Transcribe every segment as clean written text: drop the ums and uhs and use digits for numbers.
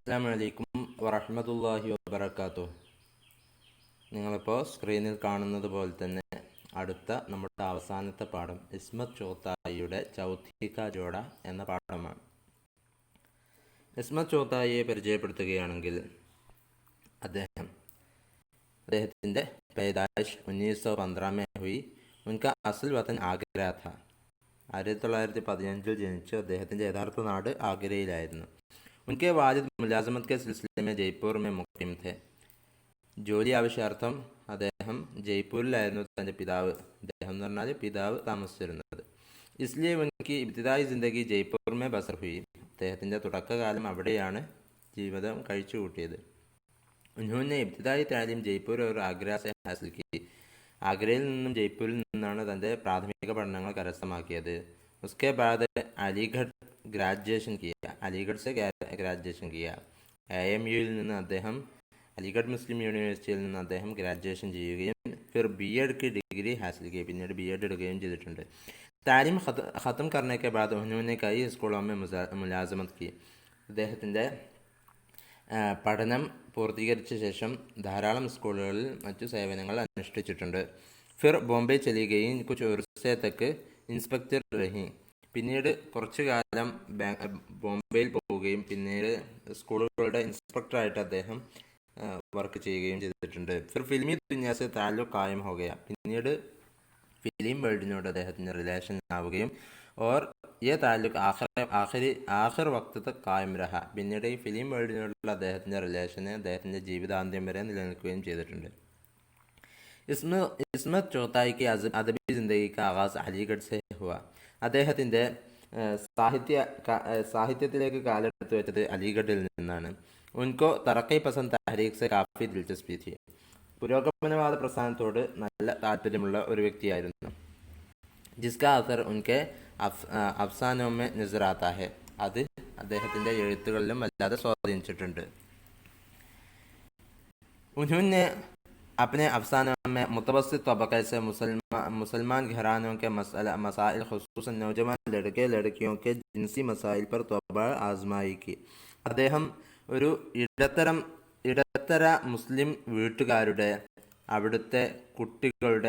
അസ്സലാമു അലൈക്കും വറഹ്മത്തുള്ളാഹി വബറകാതുഹു. നിങ്ങളിപ്പോൾ സ്ക്രീനിൽ കാണുന്നത് പോലെ തന്നെ അടുത്ത നമ്മുടെ അവസാനത്തെ പാഠം ഇസ്മത്ത് ചോത്തായിയുടെ ചൗഥി കാ ജോഡ എന്ന പാഠമാണ്. ഇസ്മത്ത് ചോത്തായിയെ പരിചയപ്പെടുത്തുകയാണെങ്കിൽ അദ്ദേഹത്തിൻ്റെ पैदाइश 1915 में हुई. उनका असल वतन आगरा था. 1915 ജനിച്ചു. അദ്ദേഹത്തിൻ്റെ യഥാർത്ഥ നാട് ആഗ്രയിലായിരുന്നു. उनके वालिद मुलाजमत के सिलसिले में जयपुर में मुकीम थे. ജോലി ആവശ്യാർത്ഥം അദ്ദേഹം ജയ്പൂരിലായിരുന്നു തൻ്റെ അദ്ദേഹം എന്ന് പറഞ്ഞാൽ പിതാവ് താമസിച്ചിരുന്നത്. ഇസ്ലിയെ ഉൻകി ഇബ്തിദായി ജിന്ദഗി ജയ്പൂർ മേ ബസർ ഹുയി. അദ്ദേഹത്തിൻ്റെ തുടക്കകാലം അവിടെയാണ് ജീവിതം കഴിച്ചു കൂട്ടിയത്. ഉൻഹോനെ ഇബ്തിദായി താലീം ജയ്പൂർ और आगरा से हासिल की. ആഗ്രയിൽ നിന്നും ജയ്പൂരിൽ നിന്നാണ് തൻ്റെ പ്രാഥമിക പഠനങ്ങൾ കരസ്ഥമാക്കിയത്. उसके बाद അലിഗഡ് ഗ്രാജുവേഷൻ കിയ. അലിഗഡ് से ഗ്രാജുവേഷൻ കിയ. AMUയിൽ നിന്ന് അദ്ദേഹം അലിഗഡ് മുസ്ലിം യൂണിവേഴ്സിറ്റിയിൽ നിന്ന് അദ്ദേഹം ഗ്രാജുവേഷൻ ചെയ്യുകയും फिर BEd की ഡിഗ്രി ഹാസിൽ കിയ. പിന്നീട് BEd എടുക്കുകയും ചെയ്തിട്ടുണ്ട്. താലിം ഖത്തം करने के बाद उन्होंने कई स्कूलों में मुलाजमत की. അദ്ദേഹത്തിൻ്റെ പഠനം പൂർത്തീകരിച്ച ശേഷം ധാരാളം സ്കൂളുകളിൽ മറ്റു സേവനങ്ങൾ അനുഷ്ഠിച്ചിട്ടുണ്ട്. ഫിർ ബോംബെ ചലി ഗയി. കുച്ച് ഉർസെ തക്ക് ഇൻസ്പെക്ടർ രഹി. പിന്നീട് കുറച്ചു കാലം ബോംബെയിൽ പോവുകയും പിന്നീട് സ്കൂളുകളുടെ ഇൻസ്പെക്ടറായിട്ട് അദ്ദേഹം വർക്ക് ചെയ്യുകയും ചെയ്തിട്ടുണ്ട്. ഫിർ ഫിലിമി ദുനിയാസെ താല്ലുഖ് കായം ഹോ ഗയ. പിന്നീട് ഫിലിം വേൾഡിനോട് അദ്ദേഹത്തിൻ്റെ റിലേഷൻ ആവുകയും और ये ताल्लुक ആഖിർ വക്ത് തക് കായം രഹ. പിന്നീട് ഈ ഫിലിം വേൾഡിനോടുള്ള അദ്ദേഹത്തിൻ്റെ റിലേഷന് അദ്ദേഹത്തിൻ്റെ ജീവിതാന്ത്യം വരെ നിലനിൽക്കുകയും ചെയ്തിട്ടുണ്ട്. ഇസ്മത്ത് ചോത്തായിക്ക് അദബി ജിന്ദഗി കാ ആഗാസ് അലിഗഡ് സെ ഹുവ. അദ്ദേഹത്തിൻ്റെ സാഹിത്യത്തിലേക്ക് കാലെടുത്ത് വെച്ചത് അലിഗഡിൽ നിന്നാണ്. ഉൻകോ തറക്കി പസന്ദ് തഹരീഖ് സെ കാഫി ദിൽചസ്പി थी. പുരോഗമനവാദ പ്രസ്ഥാനത്തോട് നല്ല താല്പര്യമുള്ള ഒരു വ്യക്തിയായിരുന്നു. ജിസ്കാ അസർ ഉൻകെ അഫ്സാനോ മെ നസർ ആതാ ഹെ. അത് അദ്ദേഹത്തിൻ്റെ എഴുത്തുകളിലും വല്ലാതെ സ്വാധീനിച്ചിട്ടുണ്ട്. ഉൻഹോനെ अपने अफसानों में मुतवस्सित तबके से मुसलमान घरानों के मसाइल ख़ुसूसन नौजवान लड़के लड़कियों के जिनसी मसाइल पर तौबा आजमाई की. അദ്ദേഹം ഒരു ഇടത്തര മുസ്ലിം വീട്ടുകാരുടെ അവിടുത്തെ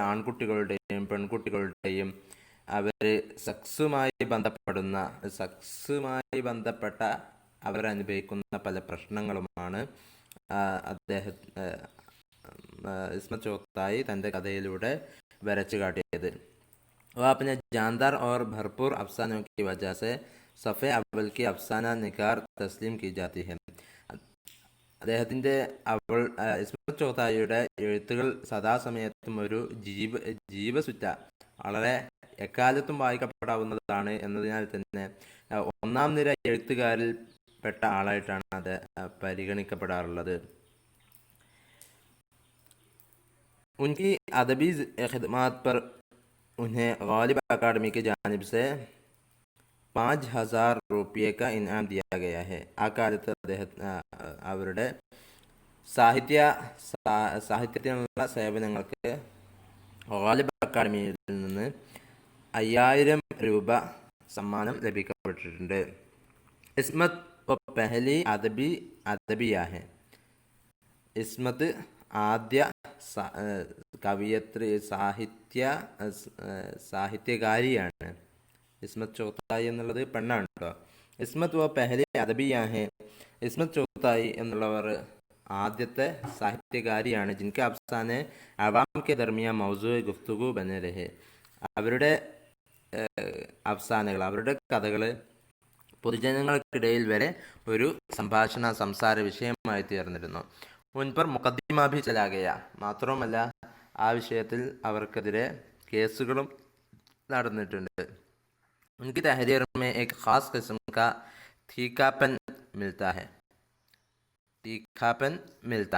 ആൺകുട്ടികളുടെയും പെൺകുട്ടികളുടെയും അവർ സെക്സുമായി ബന്ധപ്പെട്ട അവരനുഭവിക്കുന്ന പല പ്രശ്നങ്ങളുമാണ് ഇസ്മത്ത് ചോത്തായി തൻ്റെ കഥയിലൂടെ വരച്ചു കാട്ടിയത്. वह अपने जानदार और भरपूर अफसानों की वजह से सफ़े अव्वल की अफसाना निगार तस्लीम की जाती है. അദ്ദേഹത്തിൻ്റെ ഇസ്മത്ത് ചോത്തായിയുടെ എഴുത്തുകൾ സദാസമയത്തും ഒരു ജീവസുറ്റ വളരെ എക്കാലത്തും വായിക്കപ്പെടാവുന്നതാണ് എന്നതിനാൽ തന്നെ ഒന്നാം നിര എഴുത്തുകാരിൽ പെട്ട ആളായിട്ടാണ് അത് പരിഗണിക്കപ്പെടാറുള്ളത്. उनकी अदबी खिदमात पर उन्हें गालिब अकादमी की जानिब से 5000 रुपये का इनाम दिया गया है. ആ കാലത്ത് അവരുടെ സാഹിത്യത്തിനുള്ള സേവനങ്ങൾക്ക് ഗാലിബ് അക്കാദമിയിൽ നിന്ന് 5000 രൂപ സമ്മാനം ലഭിക്കപ്പെട്ടിട്ടുണ്ട്. ഇസ്മത്ത് പെഹലി അദബിയ ഹെ. ഇസ്മത്ത് ആദ്യ കവിയത്രി സാഹിത്യകാരിയാണ്. ഇസ്മത്ത് ചോത്തായി എന്നുള്ളത് പെണ്ണാണ് കേട്ടോ. ഇസ്മത്ത് പെഹലി അദബിയ ഹെ. ഇസ്മത്ത് ചോത്തായി എന്നുള്ളവർ ആദ്യത്തെ സാഹിത്യകാരിയാണ്. ജിൻകെ അഫ്സാനെ അവാം കെ ദർമിയ മൗസൂ ഗുഫ്തുഗു ബനെ രഹെ. അവരുടെ അഫ്സാനകൾ, അവരുടെ കഥകൾ പൊതുജനങ്ങൾക്കിടയിൽ വരെ ഒരു സംസാര വിഷയമായി തീർന്നിരുന്നു. ഉൻപർ മുഖദ്ദിമ ഭി ചലാ ഗയ. മാത്രവുമല്ല ആ വിഷയത്തിൽ അവർക്കെതിരെ കേസുകളും നടന്നിട്ടുണ്ട്. ഉൻകി തഹരീർ മേ ഏക് ഖാസ് ഖിസ്ം കാ തീഖാപ്പൻ മിൽത്താ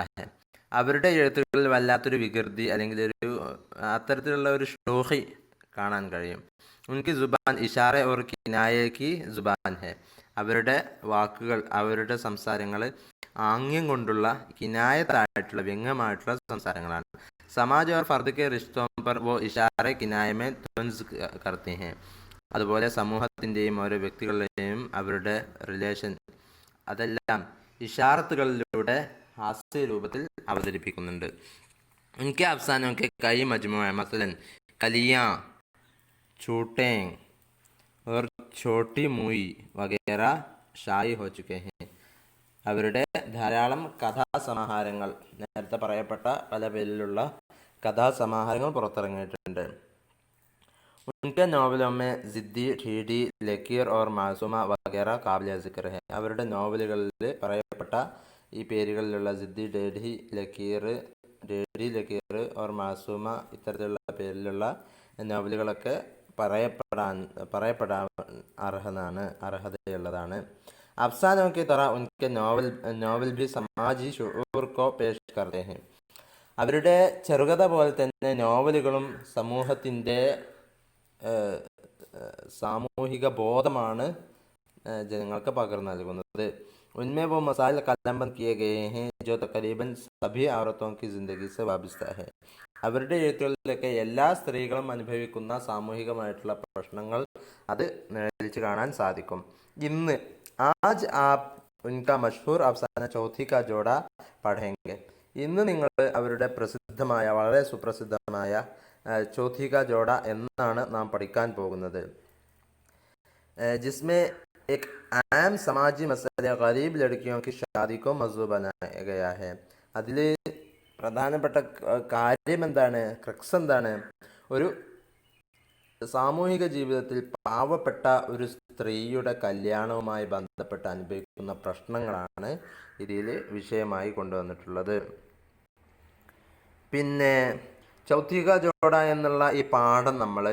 ഹെ. അവരുടെ എഴുത്തുകളിൽ വല്ലാത്തൊരു വികൃതി അല്ലെങ്കിൽ അത്തരത്തിലുള്ള ഒരു ഷോഹി കാണാൻ കഴിയും. ഉൻകി ജുബാൻ ഇഷാറ ഓർ കിനായ കി ജുബാൻ ഹെ. അവരുടെ വാക്കുകൾ, അവരുടെ സംസാരങ്ങൾ ആംഗ്യം കൊണ്ടുള്ള കിനായത്തായിട്ടുള്ള വ്യംഗ്യമായിട്ടുള്ള സംസാരങ്ങളാണ്. സമാജ് ഓർ ഫർദ് കെ റിശ്തോം പർ വോ ഇഷാറ കിനായമേ തുൻസ് കർത്തെ ഹെ. അതുപോലെ സമൂഹത്തിൻ്റെയും ഓരോ വ്യക്തികളുടെയും അവരുടെ റിലേഷൻ അതെല്ലാം ഇഷാറത്തുകളിലൂടെ ഹാസ്യ രൂപത്തിൽ അവതരിപ്പിക്കുന്നുണ്ട്. उनके अफसानों के कई मजमूए मसलन कलियाँ, छूटें और छोटी मूई वगैरह ഷായി ഹോ ചുക്കെ ഹെ. അവരുടെ ധാരാളം കഥാസമാഹാരങ്ങൾ, നേരത്തെ പറയപ്പെട്ട പല പേരിലുള്ള കഥാസമാഹാരങ്ങൾ പുറത്തിറങ്ങിയിട്ടുണ്ട്. ഉൻകെ നോവലോं में ജിദ്ദി, ഠീഡി, ലക്കീർ और മാസൂമ വഗേറ കാബിലെ സിക്ർ ഹെ. അവരുടെ നോവലുകളിൽ പറയപ്പെട്ട ഈ പേരുകളിലുള്ള ജിദ്ദി, ഡേഡി, ലക്കീർ और മാസൂമ ഇത്തരത്തിലുള്ള പേരിലുള്ള നോവലുകളൊക്കെ പറയപ്പെടാൻ അർഹതയുള്ളതാണ്. अफसानों की तरह उनके നോവൽ भी समाजी शऊर को पेश करते हैं. അവരുടെ ചെറുകഥ പോലെ തന്നെ നോവലുകളും സമൂഹത്തിൻ്റെ സാമൂഹിക ബോധമാണ് ജനങ്ങൾക്ക് പകർന്നു നൽകുന്നത്. उनमें वो मसाइल कलमबंद किए गए हैं जो तकरीबन सभी औरतों की ज़िंदगी से वाबस्ता है. അവരുടെ എഴുത്തുകളിലൊക്കെ എല്ലാ സ്ത്രീകളും അനുഭവിക്കുന്ന സാമൂഹികമായിട്ടുള്ള പ്രശ്നങ്ങൾ അത് നിഴലിച്ച് കാണാൻ സാധിക്കും. ഇന്ന് ആജ് ആപ് ഉൻകാ മഷ്ഹൂർ അഫ്സാന ചൗഥി കാ ജോഡ പഠേംഗെ. ഇന്ന് നിങ്ങൾ അവരുടെ പ്രസിദ്ധമായ, വളരെ സുപ്രസിദ്ധമായ ചൗഥി കാ ജോഡ എന്നാണ് നാം പഠിക്കാൻ പോകുന്നത്. ജിസ്മേ एक आम समाजी मसले गरीब लड़कियों की शादी को मौजू बनाया गया है. അതിൽ പ്രധാനപ്പെട്ട കാര്യം എന്താണ്, ക്രക്സ് എന്താണ്? ഒരു സാമൂഹിക ജീവിതത്തിൽ പാവപ്പെട്ട ഒരു സ്ത്രീയുടെ കല്യാണവുമായി ബന്ധപ്പെട്ട് അനുഭവിക്കുന്ന പ്രശ്നങ്ങളാണ് ഇതിൽ വിഷയമായി കൊണ്ടുവന്നിട്ടുള്ളത്. പിന്നെ ചൗഥി കാ ജോഡ എന്നുള്ള ഈ പാഠം നമ്മൾ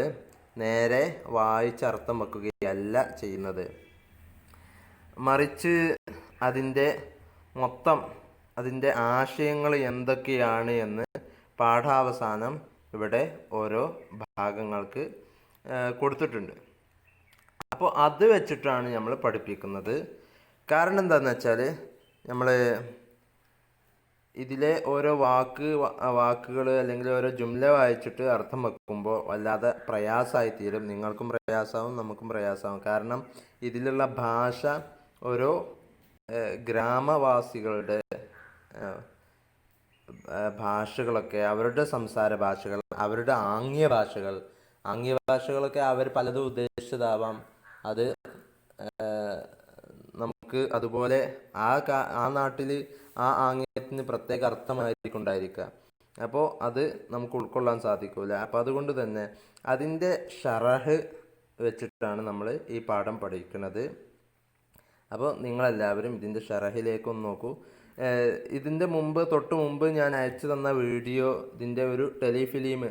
നേരെ വായിച്ചർത്ഥം വെക്കുകയല്ല ചെയ്യുന്നത്, മറിച്ച് അതിൻ്റെ ആശയങ്ങൾ എന്തൊക്കെയാണ് എന്ന് പാഠാവസാനം ഇവിടെ ഓരോ ഭാഗങ്ങൾക്ക് കൊടുത്തിട്ടുണ്ട്. അപ്പോൾ അത് വെച്ചിട്ടാണ് നമ്മൾ പഠിപ്പിക്കുന്നത്. കാരണം എന്താണെന്ന് വെച്ചാൽ നമ്മൾ ഇതിലെ ഓരോ വാക്കുകൾ അല്ലെങ്കിൽ ഓരോ ജുംല വായിച്ചിട്ട് അർത്ഥം വെക്കുമ്പോൾ വല്ലാതെ പ്രയാസമായി തീരും. നിങ്ങൾക്കും പ്രയാസമാവും, നമുക്കും പ്രയാസമാവും. കാരണം ഇതിലുള്ള ഭാഷ ഓരോ ഗ്രാമവാസികളുടെ ഭാഷകളൊക്കെ, അവരുടെ സംസാര ഭാഷകൾ, അവരുടെ ആംഗ്യഭാഷകളൊക്കെ അവർ പലതും ഉദ്ദേശിച്ചതാവാം. അത് നമുക്ക് അതുപോലെ ആ നാട്ടിൽ ആ ആംഗ്യത്തിന് പ്രത്യേക അർത്ഥമായിരിക്കും ഉണ്ടായിരിക്കുക. അപ്പോൾ അത് നമുക്ക് ഉൾക്കൊള്ളാൻ സാധിക്കില്ല. അപ്പോൾ അതുകൊണ്ട് തന്നെ അതിൻ്റെ ഷറഹ് വെച്ചിട്ടാണ് നമ്മൾ ഈ പാഠം പഠിക്കുന്നത്. അപ്പോൾ നിങ്ങളെല്ലാവരും ഇതിൻ്റെ ഷറഹിലേക്കൊന്ന് നോക്കൂ. ഇതിൻ്റെ തൊട്ട് മുമ്പ് ഞാൻ അയച്ചു തന്ന വീഡിയോ, ഇതിൻ്റെ ഒരു ടെലിഫിലിം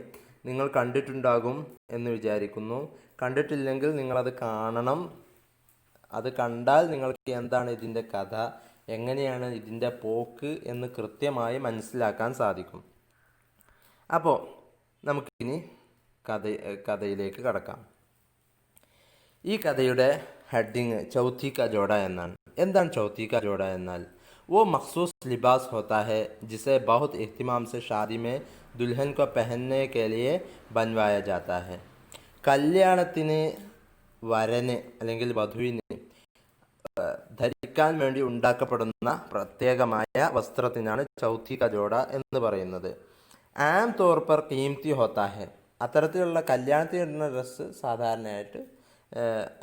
നിങ്ങൾ കണ്ടിട്ടുണ്ടാകും എന്ന് വിചാരിക്കുന്നു. കണ്ടിട്ടില്ലെങ്കിൽ നിങ്ങളത് കാണണം. അത് കണ്ടാൽ നിങ്ങൾക്ക് എന്താണ് ഇതിൻ്റെ കഥ, എങ്ങനെയാണ് ഇതിൻ്റെ പോക്ക് എന്ന് കൃത്യമായി മനസ്സിലാക്കാൻ സാധിക്കും. അപ്പോൾ നമുക്കിനി കഥയിലേക്ക് കടക്കാം. ഈ കഥയുടെ ഹെഡിങ് ചൗഥി കാ ജോഡ എന്നാണ്. എന്താണ് ചൗഥി കാ ജോഡ എന്നാൽ? वो मखसूस लिबास होता है जिसे बहुत एहतिमाम से शादी में दुल्हन को पहनने के लिए बनवाया जाता है. കല്യാണത്തിന് വരന് അല്ലെങ്കിൽ വധുവിന് ധരിക്കാൻ വേണ്ടി ഉണ്ടാക്കപ്പെടുന്ന പ്രത്യേകമായ വസ്ത്രത്തിനാണ് ചൗഥി കാ ജോഡ എന്ന് പറയുന്നത്. ആം തോർ പർ കീമത്തി ഹോത്താ ഹെ. അത്തരത്തിലുള്ള കല്യാണത്തിന് ഇടുന്ന ഡ്രസ്സ് സാധാരണയായിട്ട്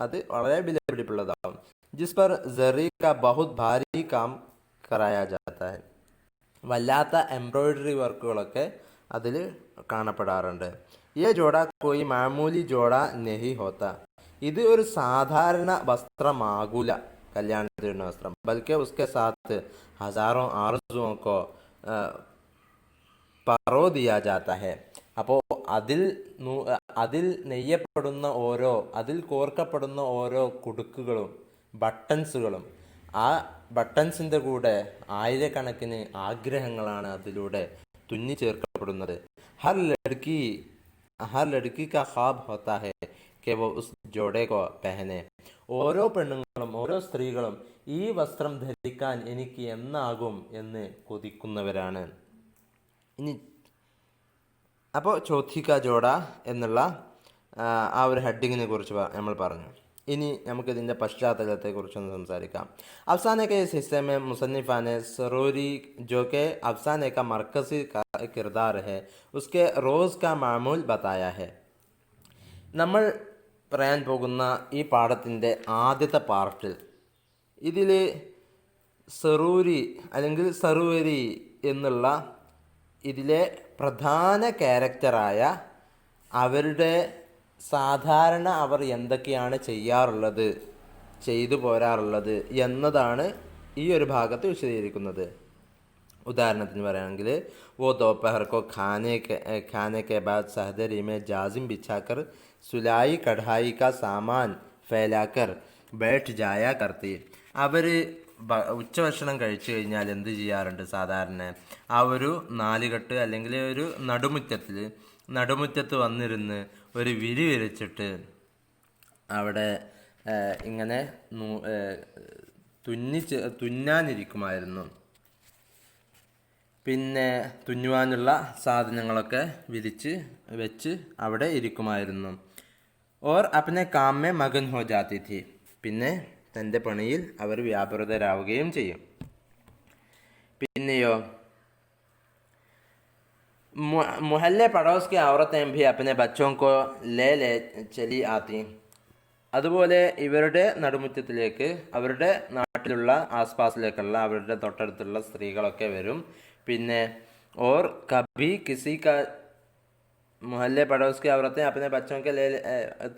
അത് വളരെ വിലപിടിപ്പുള്ളതാകും. ജിസ് പർ ജറി കാ ബഹുത് ഭാരി കാം കറായാ ജാത്താ ഹെ. വല്ലാത്ത എംബ്രോയിഡറി വർക്കുകളൊക്കെ അതിൽ കാണപ്പെടാറുണ്ട്. യേ ജോഡ കോയി മാമൂലി ജോഡ നെഹി ഹോത്ത. ഇത് ഒരു സാധാരണ വസ്ത്രമാകൂല, കല്യാണത്തിനുള്ള വസ്ത്രം. ബൽക്കെ ഉസ്കെ സാത്ത് ഹസാറോ ആർസുओं को പറോ ദിയാ ജാത്താ ഹെ. അപ്പോൾ അതിൽ നെയ്യപ്പെടുന്ന അതിൽ കോർക്കപ്പെടുന്ന ഓരോ കുടുക്കുകളും ബട്ടൺസുകളും, ആ ബട്ടൺസിൻ്റെ കൂടെ ആയിരക്കണക്കിന് ആഗ്രഹങ്ങളാണ് അതിലൂടെ തുന്നി ചേർക്കപ്പെടുന്നത്. ഹർ ലഡ്കി കാ ഖ്വാബ് ഹോത്താ ഹെ കെ വോ ഉസ് ജോഡെ കോ പെഹനെ. ഓരോ പെണ്ണുങ്ങളും, ഓരോ സ്ത്രീകളും ഈ വസ്ത്രം ധരിക്കാൻ എനിക്ക് എന്നാകും എന്ന് കൊതിക്കുന്നവരാണ്. ഇനി അപ്പോൾ ചൗഥി കാ ജോഡ എന്നുള്ള ആ ഒരു ഹെഡിങ്ങിനെ കുറിച്ച് നമ്മൾ പറഞ്ഞു. ഇനി നമുക്കിതിൻ്റെ പശ്ചാത്തലത്തെക്കുറിച്ചൊന്ന് സംസാരിക്കാം. अफसाने के इस हिस्से में मुसन्निफ़ा ने सरूरी जो कि अफसाने का मरकज़ी किरदार है उसके रोज़ का मामूल बताया है. നമ്മൾ പറയാൻ പോകുന്ന ഈ പാഠത്തിൻ്റെ ആദ്യത്തെ പാർട്ടിൽ ഇതിൽ സറൂരി അല്ലെങ്കിൽ സറുവരി എന്നുള്ള ഇതിലെ പ്രധാന ക്യാരക്ടറായ അവരുടെ സാധാരണ അവർ എന്തൊക്കെയാണ് ചെയ്യാറുള്ളത്, ചെയ്തു പോരാറുള്ളത് എന്നതാണ് ഈ ഒരു ഭാഗത്ത് വിശദീകരിക്കുന്നത്. ഉദാഹരണത്തിന് പറയുകയാണെങ്കിൽ वो दोपहर को खाने के बाद सहदरी में जाजिम बिछाकर सुलाई कढ़ाई का सामान फैलाकर बैठ जाया करती. അവർ ഉച്ചഭക്ഷണം കഴിച്ചു കഴിഞ്ഞാൽ എന്ത് ചെയ്യാറുണ്ട്? സാധാരണ ആ ഒരു നാലുകെട്ട് അല്ലെങ്കിൽ ഒരു നടുമുറ്റത്ത് വന്നിരുന്ന് ഒരു വിരി വിരിച്ചിട്ട് അവിടെ ഇങ്ങനെ തുന്നാനിരിക്കുമായിരുന്നു. പിന്നെ തുന്നുവാനുള്ള സാധനങ്ങളൊക്കെ വിരിച്ച് വെച്ച് അവിടെ ഇരിക്കുമായിരുന്നു. ഓർ അപ്നെ കാം മേ മഗൻ ഹോ ജാതി ഥി. പിന്നെ തൻ്റെ പണിയിൽ അവർ വ്യാപൃതരാവുകയും ചെയ്യും. പിന്നെയോ മുഹല്ലെ പടോസ് കി ഔറത്തേം ഭി അപ്നെ ബച്ചോം കോ ലേ ചലി ആത്തി. അതുപോലെ ഇവരുടെ നടുമുറ്റത്തിലേക്ക് അവരുടെ നാട്ടിലുള്ള ആസ്പാസിലേക്കുള്ള അവരുടെ തൊട്ടടുത്തുള്ള സ്ത്രീകളൊക്കെ വരും. പിന്നെ ഓർ കഭി കിസി ക മുഹല്ലെ പടോസ് കി ഔറത്തെ അപ്പനെ ബച്ചോക്കെ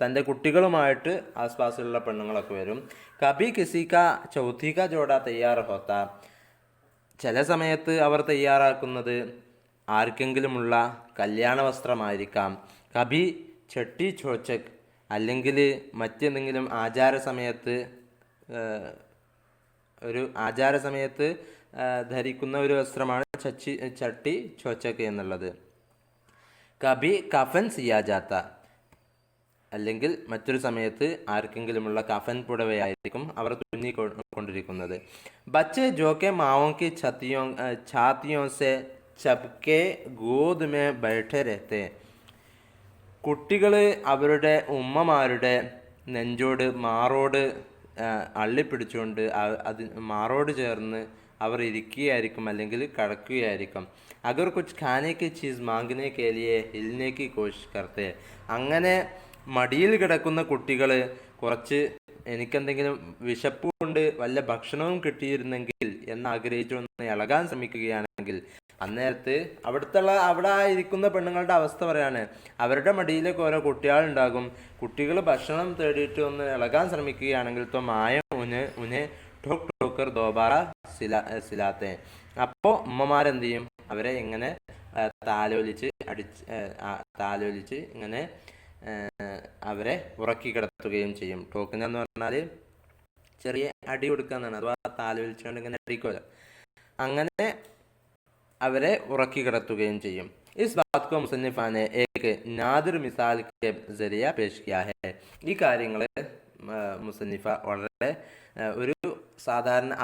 തൻ്റെ കുട്ടികളുമായിട്ട് ആസ്പാസിലുള്ള പെണ്ണുങ്ങളൊക്കെ വരും. കഭി കിസി ക ചൗഥി ക ജോഡ തയ്യാർ ഹോത്ത. ചില സമയത്ത് അവർ തയ്യാറാക്കുന്നത് ആർക്കെങ്കിലുമുള്ള കല്യാണ വസ്ത്രമായിരിക്കാം. കഭി ചട്ടി ചോച്ചക് അല്ലെങ്കിൽ മറ്റെന്തെങ്കിലും ആചാര സമയത്ത് ധരിക്കുന്ന ഒരു വസ്ത്രമാണ് ചട്ടി ചോച്ചക് എന്നുള്ളത്. കഭി കഫൻ സിയാജാത്ത. അല്ലെങ്കിൽ മറ്റൊരു സമയത്ത് ആർക്കെങ്കിലുമുള്ള കഫൻ പുടവയായിരിക്കും അവർ തുന്നിക്കൊണ്ടിരിക്കുന്നത്. ബച്ചെ ജോക്കെ മാവോങ്കി ഛാത്തിയോ സെ ചപ്കെ ഗോദ് മേ ബൈഠെ രഹത്തെ. കുട്ടികൾ അവരുടെ ഉമ്മമാരുടെ നെഞ്ചോട് മാറോട് അള്ളിപ്പിടിച്ചുകൊണ്ട് മാറോട് ചേർന്ന് അവർ ഇരിക്കുകയായിരിക്കും അല്ലെങ്കിൽ കടക്കുകയായിരിക്കും. അഗർ കുച്ച് ഖാനെ കി ചീസ് മാംഗനെ കെ ലിയെ ഹിൽനെ കി കോശിഷ് കർത്തെ. അങ്ങനെ മടിയിൽ കിടക്കുന്ന കുട്ടികൾ കുറച്ച് എനിക്കെന്തെങ്കിലും വിശപ്പുകൊണ്ട് വല്ല ഭക്ഷണവും കിട്ടിയിരുന്നെങ്കിൽ എന്നാഗ്രഹിച്ചൊന്ന് ഇളകാൻ ശ്രമിക്കുകയാണെങ്കിൽ അന്നേരത്ത് അവിടെ ഇരിക്കുന്ന പെണ്ണുങ്ങളുടെ അവസ്ഥ പറയാണ്. അവരുടെ മടിയിലേക്ക് ഓരോ കുട്ടികളുണ്ടാകും. കുട്ടികൾ ഭക്ഷണം തേടിയിട്ട് ഒന്ന് ഇളകാൻ ശ്രമിക്കുകയാണെങ്കിൽ തോ മായ ഉനെ ഠോക് ഠോക്കർ ദോബാറ സിലാത്തെ. അപ്പോൾ ഉമ്മമാരെന്ത് ചെയ്യും? അവരെ ഇങ്ങനെ താലോലിച്ച് ഇങ്ങനെ അവരെ ഉറക്കി കിടത്തുകയും ചെയ്യും. ടോക്കുന്ന എന്ന് പറഞ്ഞാൽ ചെറിയ അടി കൊടുക്കുക എന്നാണ്. അഥവാ താലോലിച്ചുകൊണ്ട് ഇങ്ങനെ അടിക്കുമല്ലോ. അങ്ങനെ അവരെ ഉറക്കി കിടത്തുകയും ചെയ്യും. ഇസ് ബാത് കോ മുസന്നിഫ ने एक नादिर मिसाल के जरिया पेश किया है. ഈ കാര്യങ്ങൾ മുസന്നിഫ വളരെ ഒരു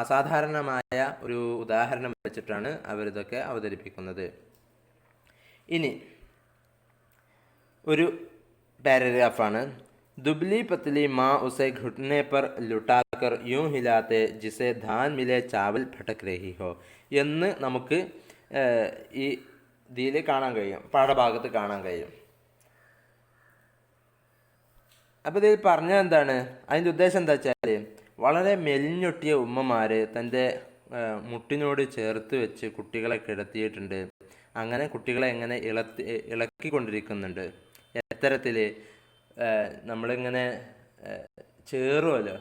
അസാധാരണമായ ഒരു ഉദാഹരണം വെച്ചിട്ടാണ് അവരിതൊക്കെ അവതരിപ്പിക്കുന്നത്. ഇനി ഒരു പാരഗ്രാഫാണ്. दुबली पतली माँ उसे घुटने पर लुटाकर यूं हिलाते जिसे धान मिले चावल फटक रही हो എന്ന് നമുക്ക് ഈ ഇതിൽ കാണാൻ കഴിയും, പാഠഭാഗത്ത് കാണാൻ കഴിയും. അപ്പോൾ ഇതിൽ പറഞ്ഞത് എന്താണ്? അതിൻ്റെ ഉദ്ദേശം എന്താ വെച്ചാൽ വളരെ മെലിഞ്ഞൊട്ടിയ ഉമ്മമാർ തൻ്റെ മുട്ടിനോട് ചേർത്ത് വെച്ച് കുട്ടികളെ കിടത്തിയിട്ടുണ്ട്. അങ്ങനെ കുട്ടികളെ എങ്ങനെ ഇളക്കിക്കൊണ്ടിരിക്കുന്നുണ്ട്. എത്തരത്തിൽ നമ്മളിങ്ങനെ ചേറുമല്ലോ,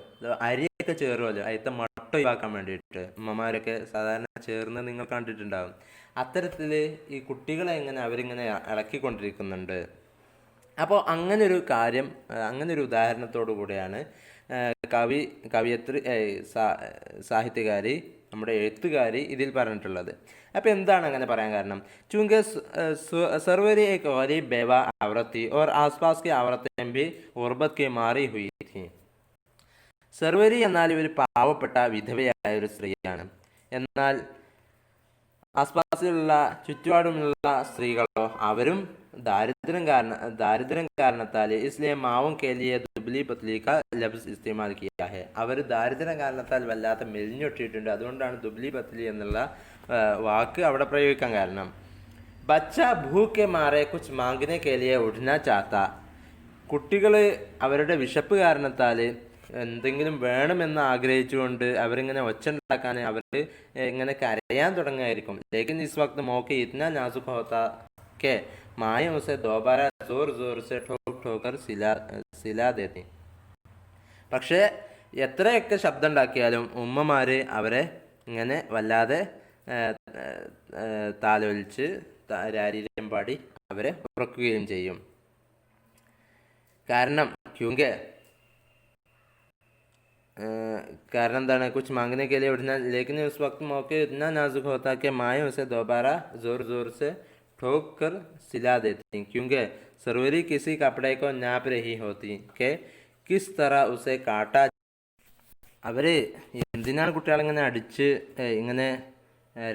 അരിയൊക്കെ ചേറുമല്ലോ, അതിലത്തെ മട്ട ഒഴിവാക്കാൻ വേണ്ടിയിട്ട് ഉമ്മമാരൊക്കെ സാധാരണ ചേർന്ന് നിങ്ങൾ കണ്ടിട്ടുണ്ടാകും. അത്തരത്തിൽ ഈ കുട്ടികളെ അവരിങ്ങനെ ഇളക്കിക്കൊണ്ടിരിക്കുന്നുണ്ട്. അപ്പോൾ അങ്ങനൊരു കാര്യം, അങ്ങനൊരു ഉദാഹരണത്തോടു കൂടെയാണ് കവിയത്രി സാഹിത്യകാരി, നമ്മുടെ എഴുത്തുകാരി ഇതിൽ പറഞ്ഞിട്ടുള്ളത്. അപ്പോൾ എന്താണ് അങ്ങനെ പറയാൻ കാരണം? ചൂങ്കെ സർവരി एक गरीब बेवा औरत थी और आसपास की औरतें भी गुर्बत के मारी हुई थी. സർവരി എന്നാൽ ഒരു പാവപ്പെട്ട വിധവയായ ഒരു സ്ത്രീയാണ്. എന്നാൽ ആസ്പാസിലുള്ള ചുറ്റുപാടുമുള്ള സ്ത്രീകളോ അവരും दारिद्र्യം കാരണത്താൽ इसलिए माओं के लिए दुबली पतली का लफ्ज़ इस्तेमाल किया है. അവർ ദാരിദ്ര്യം കാരണത്താൽ വല്ലാത്ത മെലിഞ്ഞൊട്ടിയിട്ടുണ്ട്, അതുകൊണ്ടാണ് ദുബിലി പത്ലി എന്നുള്ള വാക്ക് അവിടെ പ്രയോഗിക്കാൻ കാരണം. ബച്ച ഭൂക്കെ മാറെ കുച്ച് മാംഗനെ കെ ലിയെ ഉഠ്ന ചാത്ത. കുട്ടികൾ അവരുടെ വിശപ്പ് കാരണത്താൽ എന്തെങ്കിലും വേണമെന്ന് ആഗ്രഹിച്ചുകൊണ്ട് അവരിങ്ങനെ ഒച്ച ഉണ്ടാക്കാൻ അവർ ഇങ്ങനെ കരയാൻ തുടങ്ങുമായിരിക്കും. ലേക്കിൻ ഇസ് വക്ത് മോക്കെ ഇത്ന നാസുഖ് ഹോത്താ കെ മായം ഉസെ ദോബാര ജോർ ജോർ സെ ഠോക് ഠോക്കർ സിലാ ദേത്തി. പക്ഷേ എത്രയൊക്കെ ശബ്ദം ഉണ്ടാക്കിയാലും ഉമ്മമാർ അവരെ ഇങ്ങനെ വല്ലാതെ താലോലിച്ച് രാരീര്യം പാടി അവരെ ഉറക്കുകയും ചെയ്യും. കാരണം കാരണം എന്താണ്? കുച്ച് മാംഗനെ के लिए उठना लेकिन उस वक्त मौके इतना नाजुक होता कि माएँ उसे दोबारा जोर जोर से ठोक कर सिला देती, क्योंकि सरवरी किसी कपड़े को नाप रही होती कि किस तरह उसे काटा. അവർ എന്തിനാണ് കുട്ടികളിങ്ങനെ അടിച്ച് ഇങ്ങനെ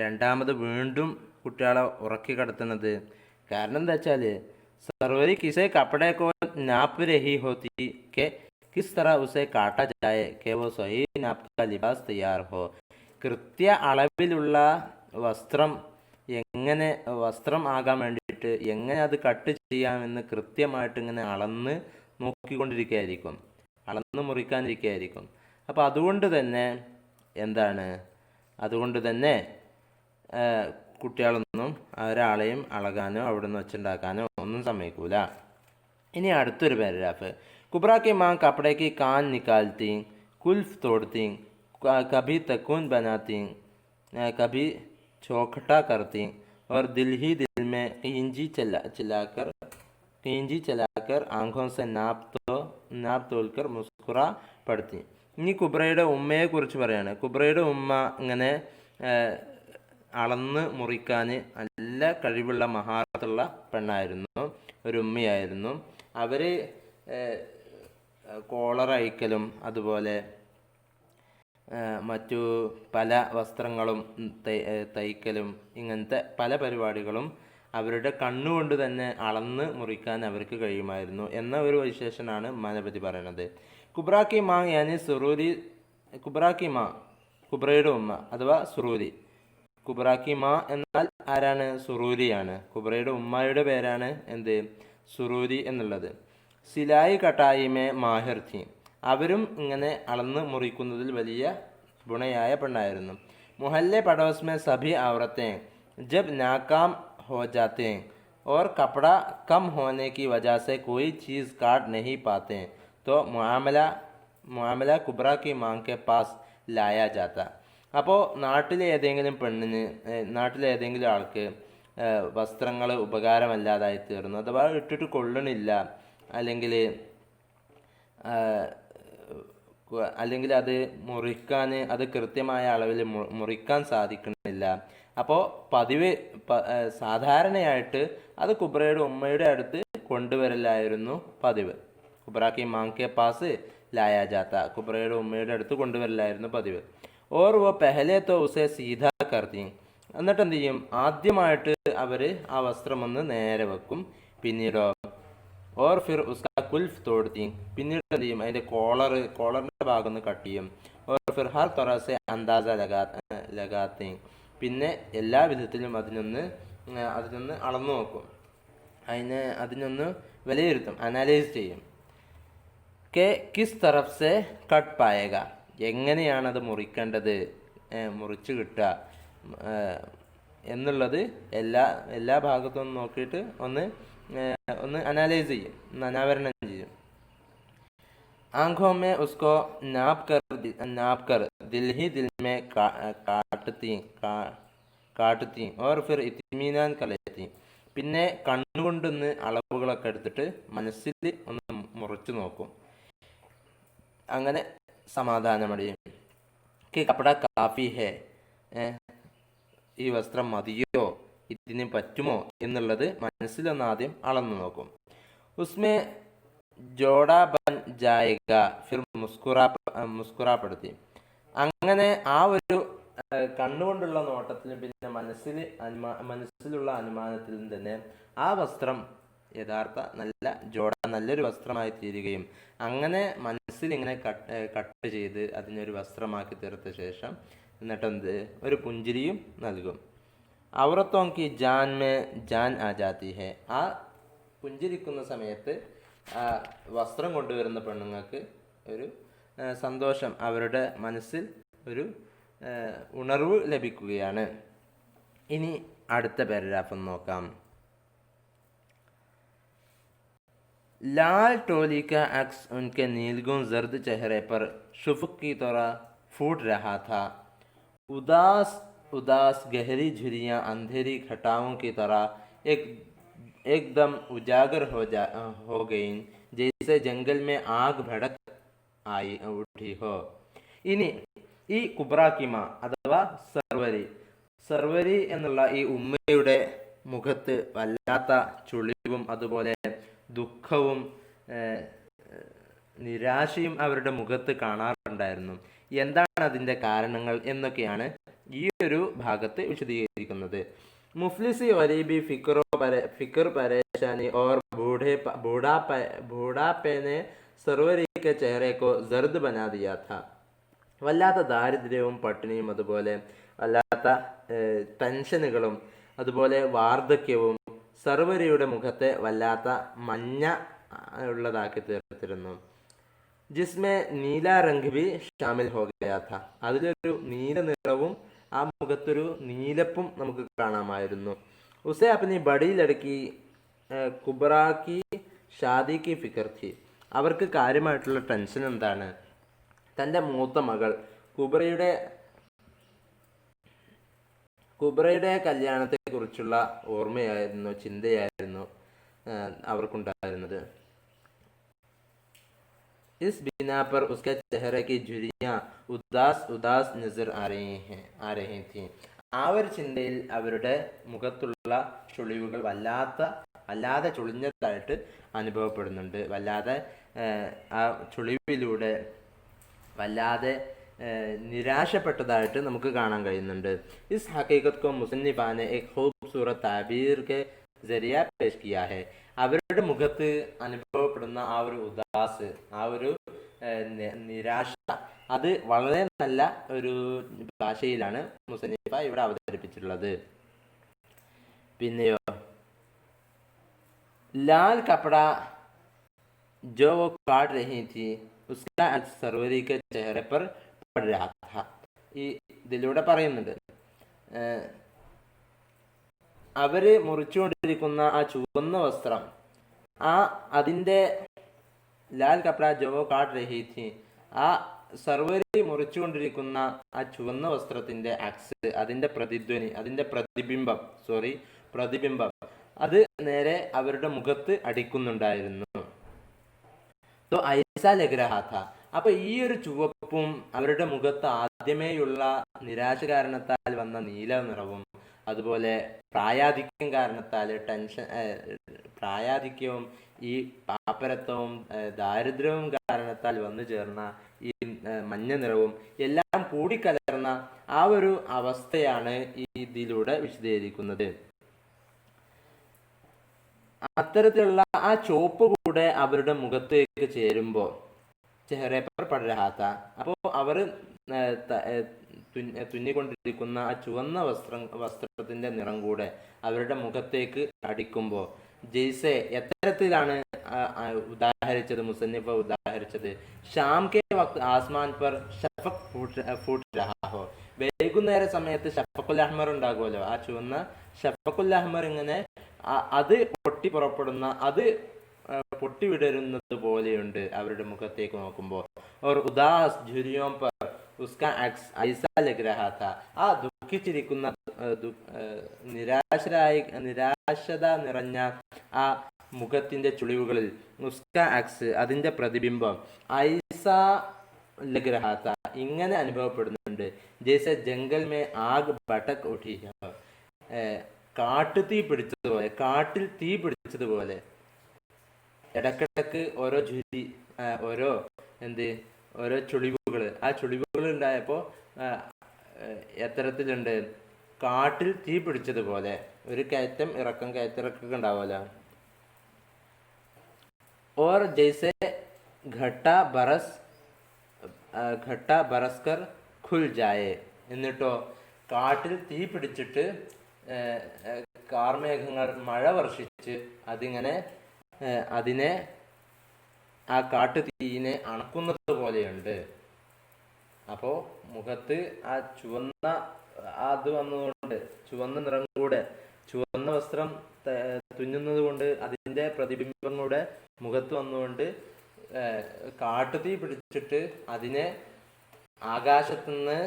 രണ്ടാമത് വീണ്ടും കുട്ടികളെ ഉറക്കി കിടത്തുന്നത്? കാരണം എന്താ വെച്ചാൽ സർവരി കിസേ കപ്പടേക്കോ നാപ്പ് രഹി ഹോത്തി കെ കിസ് തറ ഉസെ കാട്ട ജായെ കെ വോ സഹി നാപ്പ് കാ ലിബാസ് തയ്യാർ ഹോ. കൃത്യ അളവിലുള്ള വസ്ത്രം ആകാൻ വേണ്ടിയിട്ട് എങ്ങനെ അത് കട്ട് ചെയ്യാമെന്ന് കൃത്യമായിട്ട് ഇങ്ങനെ അളന്ന് നോക്കിക്കൊണ്ടിരിക്കുകയായിരിക്കും, അളന്ന് മുറിക്കാനിരിക്കുകയായിരിക്കും. അപ്പോൾ അതുകൊണ്ട് തന്നെ കുട്ടികളൊന്നും ഒരാളെയും അളകാനോ അവിടെ നിന്ന് വെച്ചുണ്ടാക്കാനോ ഒന്നും സമ്മതിക്കൂല. ഇനി അടുത്തൊരു പാരഗ്രാഫ്. कुबरा की माँ कपड़े की कान निकालती, कुल्फ तोड़ती, कभी तकून बनाती, कभी चौखटा करती और दिल ही दिल में कींजी चलाकर आंखों से नाप तोलकर मुस्कुरा पड़ती. ഇനി കുബ്രയുടെ ഉമ്മയെ കുറിച്ച് പറയാണ്. കുബ്രയുടെ ഉമ്മ ഇങ്ങനെ അളന്ന് മുറിക്കാൻ നല്ല കഴിവുള്ള മഹാത്തുള്ള പെണ്ണായിരുന്നു, ഒരു ഉമ്മയായിരുന്നു. അവർ കോളർ അയക്കലും അതുപോലെ മറ്റു പല വസ്ത്രങ്ങളും തയ്ക്കലും ഇങ്ങനത്തെ പല പരിപാടികളും അവരുടെ കണ്ണുകൊണ്ട് തന്നെ അളന്ന് മുറിക്കാൻ അവർക്ക് കഴിയുമായിരുന്നു എന്ന ഒരു വിശേഷനാണ് ഉമ്മാനെപ്പറ്റി പറയുന്നത്. കുബ്രാക്കി മാ യാനി സുറൂരി. കുബ്രാക്കി മാ കുബ്രയുടെ ഉമ്മ അഥവാ സുറൂരി. കുബ്രാക്കി മാ എന്നാൽ ആരാണ്? സുറൂരിയാണ്. കുബ്രയുടെ ഉമ്മയുടെ പേരാണ് എന്ത്? സുറൂരി എന്നുള്ളത്. സിലായി കട്ടായിമേ മാഹിർ थी. അവരും ഇങ്ങനെ അളന്ന് മുറിക്കുന്നതിൽ വലിയ ഗുണയായ പെണ്ണായിരുന്നു. മുഹല്ലെ പടോസ് में सभी औरतें जब नाकाम हो जाते हैं और कपड़ा कम होने की वजह से कोई चीज़ काट नहीं पाते तो मुआमला कुब्रा की मां के पास लाया जाता. അപ്പോൾ നാട്ടിലെ ഏതെങ്കിലും ആൾക്ക് വസ്ത്രങ്ങൾ ഉപകാരമല്ലാതായി തീർന്നു, അഥവാ ഇട്ടിട്ട് കൊള്ളണില്ല, അല്ലെങ്കിൽ അത് മുറിക്കാൻ അത് കൃത്യമായ അളവിൽ മുറിക്കാൻ സാധിക്കണില്ല. അപ്പോൾ സാധാരണയായിട്ട് അത് കുബ്രയുടെ ഉമ്മയുടെ അടുത്ത് കൊണ്ടുവരലായിരുന്നു പതിവ്. കുബ്രാക്കി മാങ്കെ പാസ് ലായാ ജാത്ത. കുബ്രയുടെ ഉമ്മയുടെ അടുത്ത് കൊണ്ടുവരലായിരുന്നു പതിവ്. ഓർ വോ പെഹലെ തോ ഉസെ സീധാ കർത്തി. എന്നിട്ട് എന്ത് ചെയ്യും? ആദ്യമായിട്ട് അവർ ആ വസ്ത്രം ഒന്ന് നേരെ വെക്കും. പിന്നീടോ ഓർ ഫിർ ഉസ്കാ കുൽഫ് തോടുത്തി. പിന്നീട് എന്ത് ചെയ്യും? അതിൻ്റെ കോളറിൻ്റെ ഭാഗം ഒന്ന് കട്ട് ചെയ്യും. ഓർ ഫിർ ഹർ തൊറസെ അന്താസ ലഗാത്തി. പിന്നെ എല്ലാ വിധത്തിലും അതിനൊന്ന് അളന്നു നോക്കും, അതിനൊന്ന് വിലയിരുത്തും, അനലൈസ് ചെയ്യും. കെ കിസ് തറഫ് സെ കട്ട് പായേക. എങ്ങനെയാണത് മുറിക്കേണ്ടത്, മുറിച്ച് കിട്ടുക എന്നുള്ളത് എല്ലാ ഭാഗത്തും നോക്കിയിട്ട് ഒന്ന് അനലൈസ് ചെയ്യും, അനാവരണം ചെയ്യും. आंखों में उसको नाप कर दिल ही दिल में काटती और फिर इत्मीनान कर लेती. പിന്നെ കണ്ണുകൊണ്ടൊന്ന് അളവുകളൊക്കെ എടുത്തിട്ട് മനസ്സിൽ ഒന്ന് മുറിച്ചു നോക്കും, അങ്ങനെ സമാധാനമടയും. കപ്പട കാഫി ഹേ, ഈ വസ്ത്രം മതിയോ, ഇതിന് പറ്റുമോ എന്നുള്ളത് മനസ്സിലൊന്ന് ആദ്യം അളന്നു നോക്കും. ഉസ്മേ ജോഡാ ബൻ ജായേഗ ഫിർ മുസ്കുറാപ്പെടുത്തി. അങ്ങനെ ആ ഒരു കണ്ണുകൊണ്ടുള്ള നോട്ടത്തിൽ പിന്നെ മനസ്സിലുള്ള അനുമാനത്തിലും തന്നെ ആ വസ്ത്രം യഥാർത്ഥ നല്ല നല്ലൊരു വസ്ത്രമായി തീരുകയും അങ്ങനെ മനസ്സിൽ ഇങ്ങനെ കട്ട് ചെയ്ത് അതിനൊരു വസ്ത്രമാക്കി തീർത്ത ശേഷം എന്നിട്ടെന്ത് ഒരു പുഞ്ചിരിയും നൽകും. ഔറത്തോं की जान में जान आ जाती है. ആ പുഞ്ചിരിക്കുന്ന സമയത്ത് ആ വസ്ത്രം കൊണ്ടുവരുന്ന പെണ്ണുങ്ങൾക്ക് ഒരു സന്തോഷം, അവരുടെ മനസ്സിൽ ഒരു ഉണർവ് ലഭിക്കുകയാണ്. ഇനി അടുത്ത പാരഗ്രാഫ് നോക്കാം. लाल टोली का अक्स उनके नीलगुम जर्द चेहरे पर शुफक की तरह फूट रहा था. उदास उदास गहरी झुर्रियाँ अंधेरी घटाओं की तरह एकदम उजागर हो गईं, जैसे जंगल में आग भड़क आई उठी हो. ഇനി ഈ കുബ്രാക്കിമ അഥവാ സർവരി എന്നുള്ള ഈ ഉമ്മയുടെ മുഖത്ത് വല്ലാത്ത ചുളിവും അതുപോലെ ദുഃഖവും നിരാശയും അവരുടെ മുഖത്ത് കാണാറുണ്ടായിരുന്നു. എന്താണ് അതിൻ്റെ കാരണങ്ങൾ എന്നൊക്കെയാണ് ഈ ഒരു ഭാഗത്ത് വിശദീകരിക്കുന്നത്. മുഫ്ലിസി വരീബി ഫിക്ർ പരേശാനി और बूढ़ापे ने സർവരി के चेहरे को जर्द बना दिया था. വല്ലാത്ത ദാരിദ്ര്യവും പട്ടിണിയും അതുപോലെ വല്ലാത്ത ടെൻഷനുകളും അതുപോലെ വാർദ്ധക്യവും സർവരിയുടെ മുഖത്തെ വല്ലാത്ത മഞ്ഞ ഉള്ളതാക്കി തീർത്തിരുന്നു. ജിസ്മേ നീല രംഗ് ബി ഷാമിൽ ഹോ ഗയാ ഥ. അതിലൊരു നീല നിറവും ആ മുഖത്തൊരു നീലപ്പും നമുക്ക് കാണാമായിരുന്നു. ഉസേ അപ്നി ബഡി ലड़की കുബ്രാ കി ഷാദി കി ഫിക്ർ थी. അവർക്ക് കാര്യമായിട്ടുള്ള ടെൻഷൻ എന്താണ്? തൻ്റെ മൂത്ത മകൾ കുബ്രയുടെ കല്യാണത്തെക്കുറിച്ചുള്ള ഓർമ്മയായിരുന്നു, ചിന്തയായിരുന്നു അവർക്കുണ്ടായിരുന്നത്. इस बिना पर उसके चेहरे की झुर्रियाँ उदास नजर आ रही थी. ആ ഒരു ചിന്തയിൽ അവരുടെ മുഖത്തുള്ള ചുളിവുകൾ വല്ലാതെ ചുളിഞ്ഞതായിട്ട് അനുഭവപ്പെടുന്നുണ്ട്. വല്ലാതെ ആ ചുളിവിലൂടെ വല്ലാതെ നിരാശപ്പെട്ടതായിട്ട് നമുക്ക് കാണാൻ കഴിയുന്നുണ്ട്. ഇസ് ഹഖീഖത്ത് കോ മുസന്നിഫാനെ एक खूबसूरत ताबीर के जरिया पेश किया है. അവരുടെ മുഖത്ത് അനുഭവപ്പെടുന്ന ആ ഒരു ഉദാസ്, ആ ഒരു നിരാശ, അത് വളരെ നല്ല ഒരു ഭാഷയിലാണ് മുസന്നിഫ ഇവിടെ അവതരിപ്പിച്ചിട്ടുള്ളത്. പിന്നെയോ ലാൽ കപ്പട जो वो काट रही थी उसका സർവരി के चेहरे पर पड़ रहा था. ഈ ഇതിലൂടെ പറയുന്നുണ്ട്, അവര് മുറിച്ചുകൊണ്ടിരിക്കുന്ന ആ ചുവന്ന വസ്ത്രം, അതിൻ്റെ ലാൽ കപ്പട ജോ കാട്ട് രഹി ഥി, ആ സർവരി മുറിച്ചുകൊണ്ടിരിക്കുന്ന ആ ചുവന്ന വസ്ത്രത്തിൻ്റെ അക്സ്, അതിൻ്റെ പ്രതിധ്വനി, അതിൻ്റെ പ്രതിബിംബം അത് നേരെ അവരുടെ മുഖത്ത് അടിക്കുന്നുണ്ടായിരുന്നു. तो ऐसा लग रहा था. അപ്പൊ ഈ ഒരു ചുവപ്പും അവരുടെ മുഖത്ത് ആദ്യമേയുള്ള നിരാശ കാരണത്താൽ വന്ന നീല നിറവും അതുപോലെ പ്രായാധിക്യവും ഈ പാപ്പരത്വവും ദാരിദ്ര്യവും കാരണത്താൽ വന്നു ചേർന്ന ഈ മഞ്ഞ നിറവും എല്ലാം കൂടിക്കലർന്ന ആ ഒരു അവസ്ഥയാണ് ഈ ഇതിലൂടെ വിശദീകരിക്കുന്നത്. അത്തരത്തിലുള്ള ആ ചുവപ്പ് കൂടെ അവരുടെ മുഖത്തേക്ക് ചേരുമ്പോൾ ചെഹറേപ്പർ പടരാത്ത, അപ്പോൾ അവർ തുന്നിക്കൊണ്ടിരിക്കുന്ന ആ ചുവന്ന വസ്ത്രത്തിന്റെ നിറം കൂടെ അവരുടെ മുഖത്തേക്ക് അടിക്കുമ്പോൾ ജയ്സെ എത്തരത്തിലാണ് മുസന്നിഫ ഉദാഹരിച്ചത്. ഷാം കെ വക്ത് ആസ്മാൻ പർ ഷഫഖ് ഫൂട്ട് രഹാ ഹോ. വൈകുന്നേര സമയത്ത് ഷഫഖുൽ അഹ്മർ ഉണ്ടാകുമല്ലോ, ആ ചുവന്ന ഷഫഖുൽ അഹ്മർ ഇങ്ങനെ അത് പുറപ്പെടുന്ന, അത് പൊട്ടിവിടരുന്നത് പോലെയുണ്ട് അവരുടെ മുഖത്തേക്ക് നോക്കുമ്പോൾ. और उदास झुर्रियों पर उसका अक्स ऐसा लग रहा था. ആ ദുഃഖിച്ചിരിക്കുന്ന നിരാശത നിറഞ്ഞ ആ മുഖത്തിന്റെ ചുളിവുകളിൽ ഉസ്ക അക്സ്, അതിന്റെ പ്രതിബിംബം ഐസ ലഗ് രഹാ താ, ഇങ്ങനെ അനുഭവപ്പെടുന്നുണ്ട്. ജैसे जंगल में आग भड़क उठी है. കാട്ടിൽ തീ പിടിച്ചതുപോലെ ഇടക്കിടക്ക് ഓരോ ചുളിവുകൾ, ആ ചുളിവുകൾ ഉണ്ടായപ്പോൾ എത്തരത്തിലുണ്ട്, കാട്ടിൽ തീ പിടിച്ചതുപോലെ. ഒരു കയറ്റം ഇറക്കം ഉണ്ടാവുമല്ലോ, और जैसे घटा बरस घटा बरस्कर खुल जाए. എന്നിട്ടോ കാട്ടിൽ തീ പിടിച്ചിട്ട് കാർമേഘങ്ങൾ മഴ വർഷിച്ച് അതിനെ ആ കാട്ടുതീയിനെ അണക്കുന്നത് പോലെയുണ്ട്. അപ്പോൾ മുഖത്ത് ആ അത് വന്നതുകൊണ്ട്, ചുവന്ന നിറം കൂടെ, ചുവന്ന വസ്ത്രം തുന്നുന്നത് കൊണ്ട് അതിൻ്റെ പ്രതിബിംബം കൂടെ മുഖത്ത് വന്നുകൊണ്ട് കാട്ടുതീ പിടിച്ചിട്ട് അതിനെ ആകാശത്തുനിന്ന്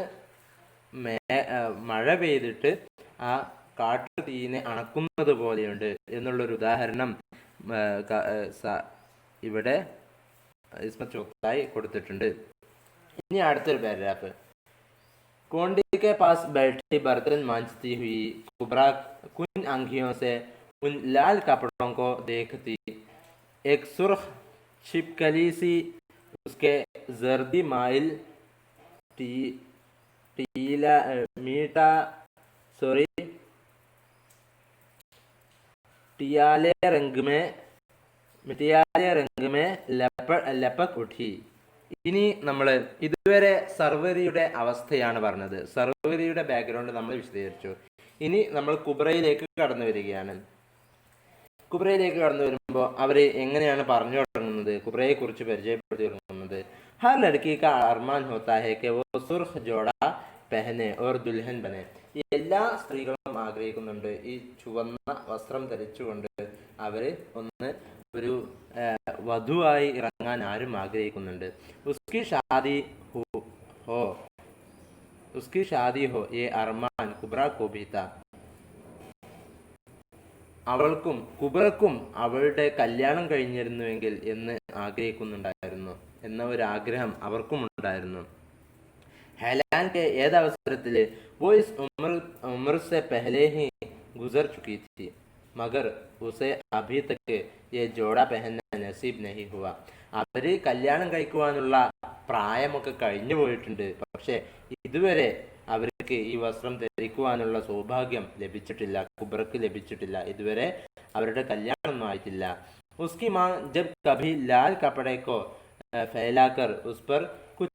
മഴ പെയ്തിട്ട് ആ കാട്ടുതീയിനെ അണക്കുന്നത് പോലെയുണ്ട് എന്നുള്ളൊരു ഉദാഹരണം ഇവിടെ ഇസ്മത്ത് ചോത്തായി കൊടുത്തിട്ടുണ്ട്. ഇനി അടുത്തൊരു പാരഗ്രാഫ്. कोंडी के पास बैठी बर्तन मांजती हुई कुबरा कुन आंखियों से उन लाल कपड़ों को देखती. एक सुर्ख छिपकली सी उसके जर्दी माइल टियाले रंग में लपक उठी. ഇനി നമ്മൾ ഇതുവരെ സർവരിയുടെ അവസ്ഥയാണ് പറഞ്ഞത്. സർവരിയുടെ ബാക്ക്ഗ്രൗണ്ട് നമ്മൾ വിശദീകരിച്ചു. ഇനി നമ്മൾ കുബ്രയിലേക്ക് കടന്നു വരികയാണ്. കുബ്രയിലേക്ക് കടന്നു വരുമ്പോൾ അവർ എങ്ങനെയാണ് പറഞ്ഞു തുടങ്ങുന്നത്, കുബ്രയെ കുറിച്ച് പരിചയപ്പെടുത്തി തുടങ്ങുന്നത്. ഹർ ലഡ്കി കാ അർമാൻ ഹോത്താ ഹൈ കെ വോ സുർഖ് ജോഡ പെഹനെ ഓർ ദുൽഹൻ ബനെ. എല്ലാ സ്ത്രീകളും ആഗ്രഹിക്കുന്നുണ്ട് ഈ ചുവന്ന വസ്ത്രം ധരിച്ചുകൊണ്ട് അവർ ഒരു വധുവായി ഇറങ്ങാൻ ആരും ആഗ്രഹിക്കുന്നുണ്ട്. ഉസ്കി ഷാദി ഹോ യേ അർമാൻ കുബ്ര കോ ഭി താ. അവൾക്കും കുബ്രക്കും അവളുടെ കല്യാണം കഴിഞ്ഞിരുന്നുവെങ്കിൽ എന്ന് ആഗ്രഹിക്കുന്നുണ്ടായിരുന്നു എന്ന ഒരു ആഗ്രഹം അവർക്കും ഉണ്ടായിരുന്നു. ഹലാൻ കെ ഏതവസരത്തിൽ वो इस उम्र से पहले ही गुजर चुकी थी मगर उसे अभी तक ये जोड़ा पहनना नसीब नहीं हुआ. അവർ കല്യാണം കഴിക്കുവാനുള്ള പ്രായമൊക്കെ കഴിഞ്ഞു പോയിട്ടുണ്ട്. പക്ഷേ ഇതുവരെ അവർക്ക് ഈ വസ്ത്രം ധരിക്കുവാനുള്ള സൗഭാഗ്യം ലഭിച്ചിട്ടില്ല, കുബ്രക്ക് ലഭിച്ചിട്ടില്ല. ഇതുവരെ അവരുടെ കല്യാണമൊന്നും ആയിട്ടില്ല. उसकी माँ जब कभी लाल कपड़े को फैलाकर उस पर कुछ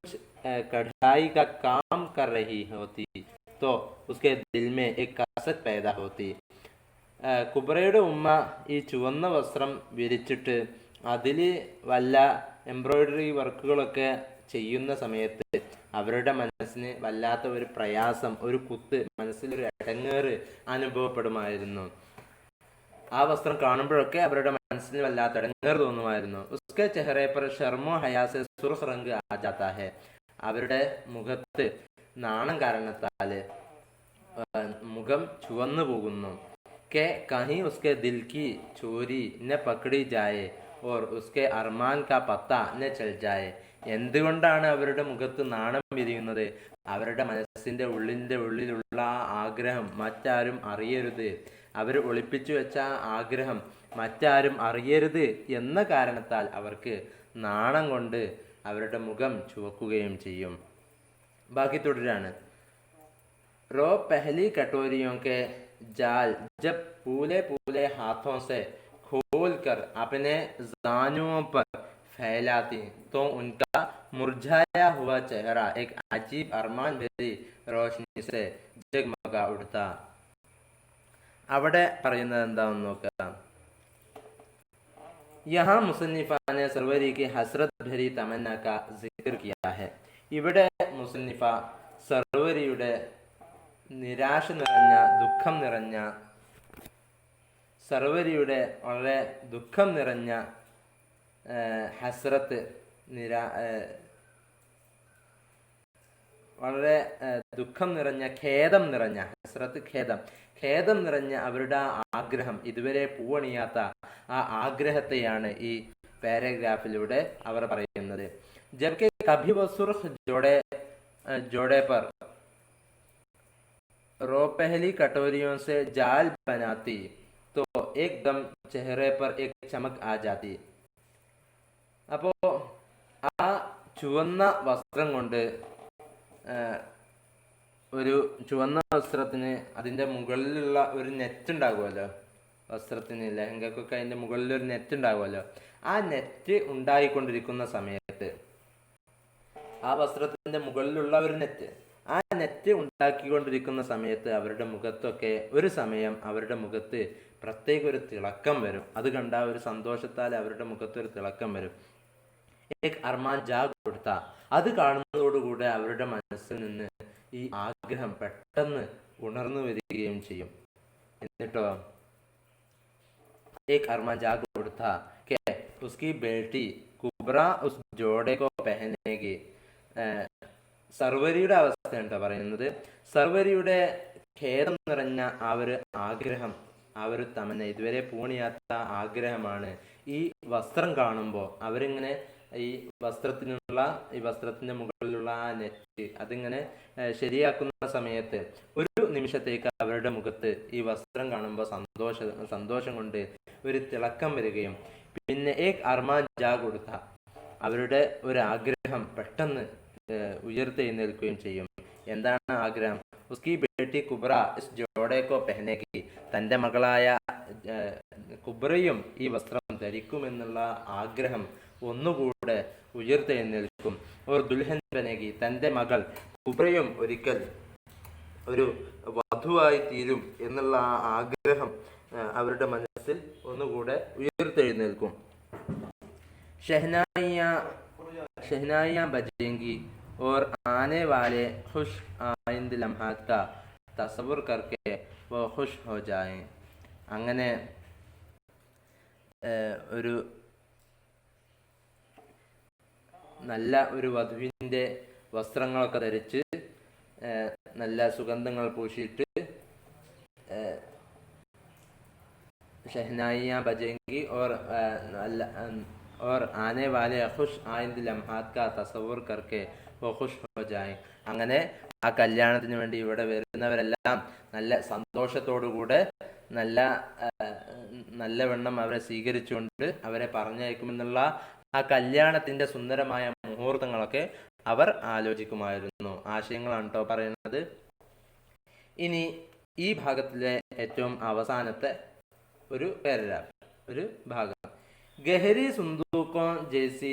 कढ़ाई का काम कर रही होती तो उसके दिल में एक कसक पैदा होती. കുബ്രയുടെ ഉമ്മ ഈ ചുവന്ന വസ്ത്രം വിരിച്ചിട്ട് അതിൽ വല്ല എംബ്രോയിഡറി വർക്കുകളൊക്കെ ചെയ്യുന്ന സമയത്ത് അവരുടെ മനസ്സിന് വല്ലാത്ത ഒരു പ്രയാസം, ഒരു കുത്ത്, മനസ്സിലൊരു ഇടങ്ങേറ് അനുഭവപ്പെടുമായിരുന്നു. ആ വസ്ത്രം കാണുമ്പോഴൊക്കെ അവരുടെ മനസ്സിന് വല്ലാത്ത ഇടങ്ങേറ് തോന്നുമായിരുന്നു. ഉസ്കെ ചെഹ്റെ പർ ശർമോ ഹയാസെ സുർഖ് റംഗ് ആ ജാതാ ഹെ. അവരുടെ മുഖത്ത് നാണം കാരണത്താൽ മുഖം ചുവന്നു പോകുന്നു. के कहीं उसके दिल की चोरी न पकड़ी जाए और उसके अरमान का पता न चल जाए. എന്തുകൊണ്ടാണ് അവരുടെ മുഖത്ത് നാണം വിരിയുന്നത്? അവരുടെ മനസ്സിൻ്റെ ഉള്ളിലുള്ള ആ ആഗ്രഹം മറ്റാരും അറിയരുത്, അവർ ഒളിപ്പിച്ചു വെച്ച ആഗ്രഹം മറ്റാരും അറിയരുത് എന്ന കാരണത്താൽ അവർക്ക് നാണം കൊണ്ട് അവരുടെ മുഖം ചുവക്കുകയും ചെയ്യും. ബാക്കി തുടരാണ്. റോ പഹലി കട്ടോരിയോं के जाल जब फूले हाथों से खोलकर अपने जानुओं पर फैलाती तो उनका मुरझाया हुआ चेहरा एक अजीब अरमान भरी रोशनी से जगमगा उठता. അവിടെ പറയുന്നത് എന്താണെന്ന് നോക്കാം. यहाँ मुसन्निफा ने सरवरी की हसरत भरी तमन्ना का जिक्र किया है. ഇവിടെ മുസന്നിഫ സർവരിയുടെ നിരാശ നിറഞ്ഞ, ദുഃഖം നിറഞ്ഞ, സർവരിയുടെ വളരെ ദുഃഖം നിറഞ്ഞ ഹസ്രത്ത്, വളരെ ദുഃഖം നിറഞ്ഞ, ഖേദം നിറഞ്ഞ, ഹസ്രത്ത് ഖേദം നിറഞ്ഞ അവരുടെ ആഗ്രഹം, ഇതുവരെ പൂവണിയാത്ത ആ ആഗ്രഹത്തെയാണ് ഈ പാരഗ്രാഫിലൂടെ അവർ പറയുന്നത്. ജബ്കെ കഭി വ സുർഖ് ജോഡെ पर रो पहली कटोरियों से जाल बनाती तो एकदम चेहरे पर एक चमक आ जाती. അപ്പോൾ ആ ചുവന്ന വസ്ത്രം കൊണ്ട്, ഒരു ചുവന്ന വസ്ത്രത്തിന് അതിൻ്റെ മുകളിലുള്ള ഒരു നെറ്റ് ഉണ്ടാകുമല്ലോ, വസ്ത്രത്തിന് ലഹങ്കക്കൊക്കെ അതിൻ്റെ മുകളിലൊരു നെറ്റ് ഉണ്ടാകുമല്ലോ, ആ നെറ്റ് ഉണ്ടായിക്കൊണ്ടിരിക്കുന്ന സമയത്ത്, ആ വസ്ത്രത്തിൻ്റെ മുകളിലുള്ള ഒരു നെറ്റ്, ആ നെറ്റ് ഉണ്ടാക്കിക്കൊണ്ടിരിക്കുന്ന സമയത്ത് അവരുടെ മുഖത്തൊക്കെ ഒരു സമയം അവരുടെ മുഖത്ത് പ്രത്യേക ഒരു തിളക്കം വരും. അത് കണ്ട ഒരു സന്തോഷത്താൽ അവരുടെ മുഖത്ത് ഒരു തിളക്കം വരും. അർമാൻ ജാ കൊടുത്ത, അത് കാണുന്നതോടുകൂടെ അവരുടെ മനസ്സിൽ നിന്ന് ഈ ആഗ്രഹം പെട്ടെന്ന് ഉണർന്നു വരികയും ചെയ്യും. എന്നിട്ടോ അർമാൻ ജാ കൊടുത്ത ഉസ്കി ബേട്ടി കുബ്ര ഉസ് ജോഡെ കോ പെഹനേഗി. സർവരിയുടെ അവസ്ഥയാണ് പറയുന്നത്. സർവരിയുടെ ഖേദം നിറഞ്ഞ ആ ഒരു ആഗ്രഹം, ആ ഒരു തമന്ന, ഇതുവരെ പൂണിയാത്ത ആഗ്രഹമാണ് ഈ വസ്ത്രം കാണുമ്പോൾ അവരിങ്ങനെ ഈ വസ്ത്രത്തിന്റെ മുകളിലുള്ള ആ നെറ്റ് അതിങ്ങനെ ശരിയാക്കുന്ന സമയത്ത് ഒരു നിമിഷത്തേക്ക് അവരുടെ മുഖത്ത് ഈ വസ്ത്രം കാണുമ്പോൾ സന്തോഷം കൊണ്ട് ഒരു തിളക്കം വരികയും പിന്നെ അർമാൻ ജാ കൊടുത്ത, അവരുടെ ഒരു ആഗ്രഹം പെട്ടെന്ന് ഉയർത്തെഴുന്നേൽക്കുകയും ചെയ്യും. എന്താണ് ആഗ്രഹം? ഉസ്കി ബേട്ടി കുബ്ര ഇസ് ജോഡേക്കോ പെഹനേക്കി, തൻ്റെ മകളായ കുബ്രയും ഈ വസ്ത്രം ധരിക്കുമെന്നുള്ള ആഗ്രഹം ഒന്നുകൂടെ ഉയർത്തെഴുന്നേൽക്കും. ഓർ ദുൽഹൻ ബനേഗി, തൻ്റെ മകൾ കുബ്രയും ഒരിക്കൽ ഒരു വധുവായി തീരും എന്നുള്ള ആ ആഗ്രഹം അവരുടെ മനസ്സിൽ ഒന്നുകൂടെ ഉയർത്തെഴുന്നേൽക്കും. शहनाइयाँ बजेंगी और आने वाले खुश आइंद लम्हात का तस्वुर करके वो खुश हो जाएं. അങ്ങനെ ഒരു നല്ല ഒരു വധുവിൻ്റെ വസ്ത്രങ്ങളൊക്കെ ധരിച്ച് നല്ല സുഗന്ധങ്ങൾ പൂശിയിട്ട് शहनाइयाँ बजेंगी और आने वाले खुश आइंद लम्हात का तस्वुर करके वो खुश हो जाएं. അങ്ങനെ ആ കല്യാണത്തിന് വേണ്ടി ഇവിടെ വരുന്നവരെല്ലാം നല്ല സന്തോഷത്തോടുകൂടെ നല്ലവണ്ണം അവരെ സ്വീകരിച്ചുകൊണ്ട് അവരെ പറഞ്ഞയക്കുമെന്നുള്ള ആ കല്യാണത്തിന്റെ സുന്ദരമായ മുഹൂർത്തങ്ങളൊക്കെ അവർ ആലോചിക്കുമായിരുന്നു. ആശയങ്ങളാണ് കേട്ടോ പറയുന്നത്. ഇനി ഈ ഭാഗത്തിലെ ഏറ്റവും അവസാനത്തെ ഒരു പാരഗ്രാഫ്, ഒരു ഭാഗം. गहरी संदूकों जैसी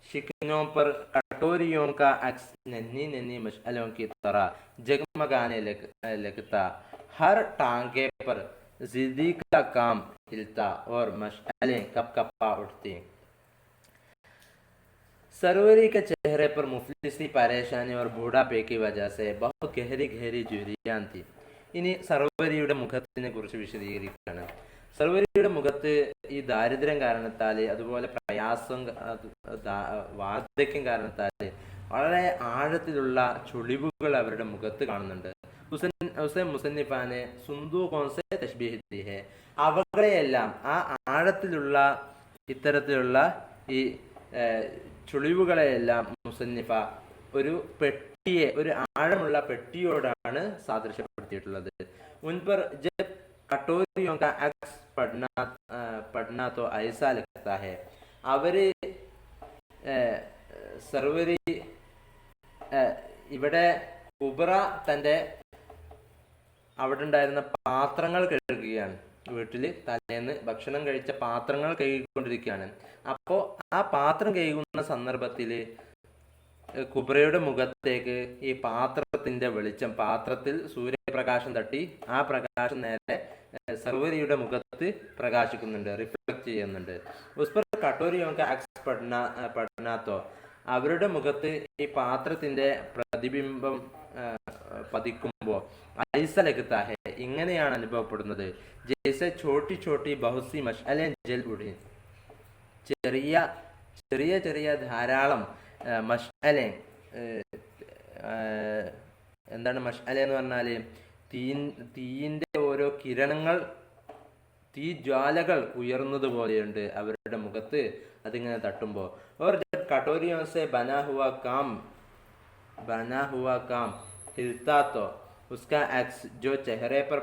शिकनों पर कटोरियों का अक्स नन्ही नन्ही मशालों की तरह जगमगाने लगता. हर टांगे पर जिद्दी का काम हिलता और मशालें कपकपा उठती. सरवरी के चेहरे पर मुफलिसी, परेशानी और बूढ़ापे की वजह से बहुत गहरी गहरी झुर्रियां थी. ഇനി സർവരിയുടെ മുഖത്തിനെ കുറിച്ച് വിശദീകരിക്കുകയാണ്. സർവരിയുടെ മുഖത്ത് ഈ ദാരിദ്ര്യം കാരണത്താൽ, അതുപോലെ പ്രയാസം, വാർദ്ധക്യം കാരണത്താൽ വളരെ ആഴത്തിലുള്ള ചുളിവുകൾ അവരുടെ മുഖത്ത് കാണുന്നുണ്ട്. മുസന്നിഫാനെ സുന്ദൂഖോൻസെ തശ്ബീഹ് ദി ഹെ, അവകളെയെല്ലാം ആ ആഴത്തിലുള്ള ഇത്തരത്തിലുള്ള ഈ ചുളിവുകളെയെല്ലാം മുസന്നിഫ ഒരു പെട്ടിയെ, ഒരു ആഴമുള്ള പെട്ടിയോടാണ് സാദൃശ്യപ്പെടുത്തിയിട്ടുള്ളത്. മുൻപർ ജബ് कटोरियों का अक्स पढ़ना तो ऐसा लगता है. അവര് സർവരി ഇവിടെ കുബ്ര തൻ്റെ അവിടെ ഉണ്ടായിരുന്ന പാത്രങ്ങൾ കഴുകുകയാണ്. വീട്ടിൽ തലേന്ന് ഭക്ഷണം കഴിച്ച പാത്രങ്ങൾ കഴുകിക്കൊണ്ടിരിക്കുകയാണ്. അപ്പോൾ ആ പാത്രം കഴുകുന്ന സന്ദർഭത്തിൽ കുബ്രയുടെ മുഖത്തേക്ക് ഈ പാത്രത്തിന്റെ വെളിച്ചം, പാത്രത്തിൽ സൂര്യപ്രകാശം തട്ടി ആ പ്രകാശം നേരെ സർവരിയുടെ മുഖത്ത് പ്രകാശിക്കുന്നുണ്ട്, റിഫ്ലക്ട് ചെയ്യുന്നുണ്ട്. ഉസ്പർ കട്ടോരിയൊക്കെ അക്സ് പഠനാത്തോ, അവരുടെ മുഖത്ത് ഈ പാത്രത്തിന്റെ പ്രതിബിംബം പതിക്കുമ്പോൾ ഐസ ലഗത്താ ഹെ, ഇങ്ങനെയാണ് അനുഭവപ്പെടുന്നത്. ജൈസെ ചോട്ടി ചോട്ടി ബഹുസി മഷ്അലെ ജൽ ഉടി, ചെറിയ ചെറിയ ചെറിയ ധാരാളം മഷ്അലെ. എന്താണ് മഷ്അല എന്ന് പറഞ്ഞാൽ? തീയിൻ്റെ ഓരോ കിരണങ്ങൾ, തീജ്വാലകൾ ഉയർന്നത് പോലെയുണ്ട് അവരുടെ മുഖത്ത് അതിങ്ങനെ തട്ടുമ്പോൾ. और जब कटोरियों से बना हुआ काम हिलता तो उसका अक्स जो चेहरे पर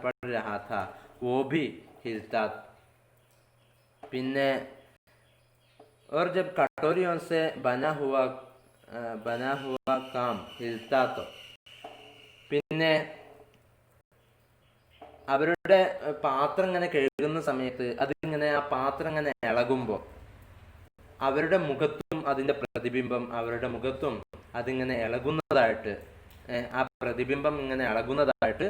पड़ रहा था वो भी हिलता. പിന്നെ और जब कटोरियों से बना हुआ काम हिलता तो, പിന്നെ അവരുടെ പാത്രം ഇങ്ങനെ കഴുകുന്ന സമയത്ത് അതിങ്ങനെ ആ പാത്രം ഇങ്ങനെ ഇളകുമ്പോൾ അവരുടെ മുഖത്തും അതിന്റെ പ്രതിബിംബം അവരുടെ മുഖത്തും അതിങ്ങനെ ഇളകുന്നതായിട്ട് ആ പ്രതിബിംബം ഇങ്ങനെ ഇളകുന്നതായിട്ട്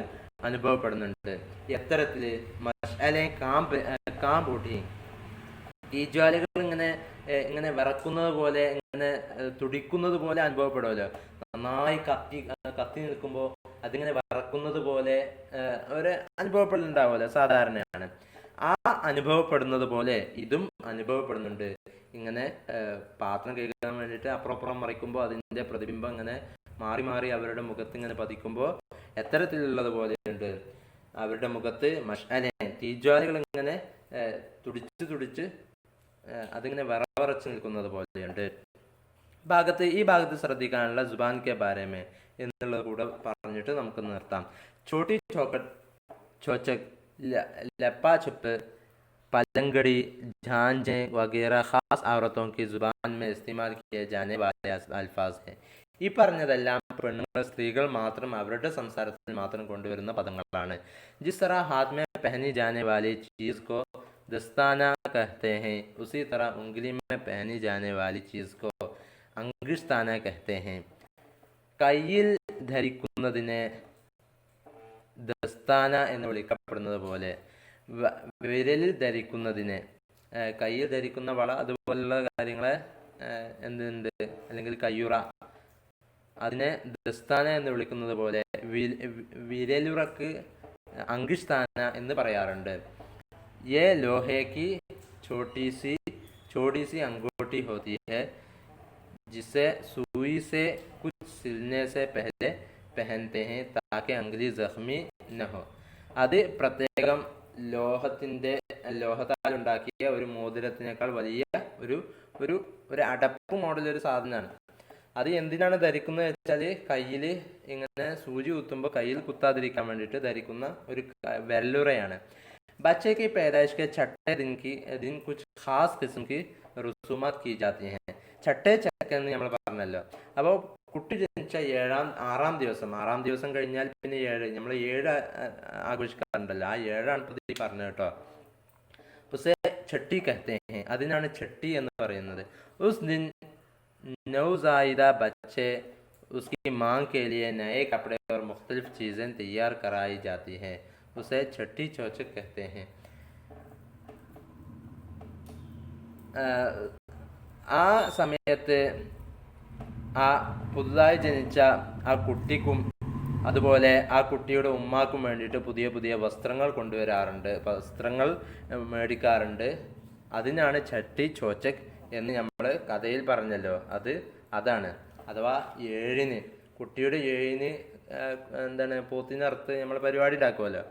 അനുഭവപ്പെടുന്നുണ്ട്. എത്തരത്തില് മഷ്അലെ കാമ്പൂട്ടി തീജ്വാലകൾ ഇങ്ങനെ ഇങ്ങനെ വിറക്കുന്നത് പോലെ ഇങ്ങനെ തുടിക്കുന്നത് പോലെ അനുഭവപ്പെടുമല്ലോ. നന്നായി കത്തി കത്തി നിൽക്കുമ്പോൾ അതിങ്ങനെ വിറക്കുന്നത് പോലെ ഒരു അനുഭവപ്പെടുന്നുണ്ടാവുമല്ലോ, സാധാരണയാണ്. ആ അനുഭവപ്പെടുന്നത് പോലെ ഇതും അനുഭവപ്പെടുന്നുണ്ട്. ഇങ്ങനെ പാത്രം കഴുകാൻ വേണ്ടിയിട്ട് അപ്പുറം മറിക്കുമ്പോൾ അതിന്റെ പ്രതിബിംബം ഇങ്ങനെ മാറി മാറി അവരുടെ മുഖത്ത് ഇങ്ങനെ പതിക്കുമ്പോൾ എത്തരത്തിലുള്ളത് പോലെയുണ്ട്. അവരുടെ മുഖത്ത് മഷ്അലെ തീജ്വാലകൾ ഇങ്ങനെ തുടിച്ച് അതിങ്ങനെ വിറച്ച് നിൽക്കുന്നത് പോലെയുണ്ട്. ഈ ഭാഗത്ത് ശ്രദ്ധിക്കാനുള്ള ജുബാൻ കെ ബാരമേ എന്നുള്ളത് കൂടെ പറഞ്ഞിട്ട് നമുക്ക് നിർത്താം. ചോട്ടി ചോച്ചക്, ലപ്പാ छुप, पलंगड़ी, झांझे वगैरह खास औरतों की जुबान में इस्तेमाल किए जाने वाले अल्फाज हैं. ഈ പറഞ്ഞതെല്ലാം പെണ്ണുങ്ങൾ സ്ത്രീകൾ മാത്രം അവരുടെ സംസാരത്തിൽ മാത്രം കൊണ്ടുവരുന്ന പദങ്ങളാണ്. जिस तरह हाथ में पहनी जाने वाली चीज़ को दस्ताना कहते हैं, उसी तरह उंगली में पहनी जाने वाली चीज़ को अंगुष्ताना कहते हैं. കയ്യിൽ ധരിക്കുന്നതിനെ ദസ്താന എന്ന് വിളിക്കപ്പെടുന്നത് പോലെ വിരലിൽ ധരിക്കുന്നതിനെ, കയ്യിൽ ധരിക്കുന്ന വള അതുപോലുള്ള കാര്യങ്ങളെ എന്തുണ്ട്, അല്ലെങ്കിൽ കയ്യുറ, അതിനെ ദസ്താന എന്ന് വിളിക്കുന്നത് പോലെ വിരലുറക്ക് അംഗുഷ്താന എന്ന് പറയാറുണ്ട്. ये लोहे की छोटी सी अंगूठी होती है जिसे सुई से कुछ सिलने से पहले पहनते हैं ताकि अंगुली जख्मी न हो. അത് പ്രത്യേകം ലോഹത്താൽ ഉണ്ടാക്കിയ ഒരു മോതിരത്തിനേക്കാൾ വലിയ ഒരു അടപ്പ് മോഡൽ ഒരു സാധനമാണ്. അത് എന്തിനാണ് ധരിക്കുന്നത് വെച്ചാൽ കയ്യിൽ ഇങ്ങനെ സൂചി കുത്തുമ്പോൾ കയ്യിൽ കുത്താതിരിക്കാൻ വേണ്ടിയിട്ട് ധരിക്കുന്ന ഒരു വിരലുറയാണ്. बच्चे की पैदाइश के छठे दिन कुछ खास किस्म की रसूमात की जाती हैं. छठे चक्ക എന്ന് നമ്മൾ പറഞ്ഞല്ലോ. അപ്പോൾ കുട്ടി ജനിച്ച ആറാം ദിവസം കഴിഞ്ഞാൽ പിന്നെ 7 നമ്മൾ 7 ആഘോഷിക്കാറുണ്ടല്ലോ. ആ 7 പ്രതി പറഞ്ഞു കേട്ടോ. ഉസേ ഛട്ടി कहते हैं, അതിനാണ് ഛട്ടി എന്ന് പറയുന്നത്. उस दिन नवजायदा बच्चे उसकी मां के लिए नए कपड़े और मुख्तलिफ चीज़ें तैयार कराई जाती हैं. उसे छठी चौचक कहते हैं. ആ സമയത്ത് ആ പുതുതായി ജനിച്ച ആ കുട്ടിക്കും അതുപോലെ ആ കുട്ടിയുടെ ഉമ്മാക്കും വേണ്ടിയിട്ട് പുതിയ വസ്ത്രങ്ങൾ കൊണ്ടുവരാറുണ്ട്, വസ്ത്രങ്ങൾ മേടിക്കാറുണ്ട്. അതിനാണ് ഛട്ടി ചോച്ചക് എന്ന് നമ്മൾ കഥയിൽ പറഞ്ഞല്ലോ. അതാണ്. അഥവാ 7 കുട്ടിയുടെ 7 എന്താണ് പോത്തിനറുത്ത് നമ്മൾ പരിപാടി ഉണ്ടാക്കുമല്ലോ.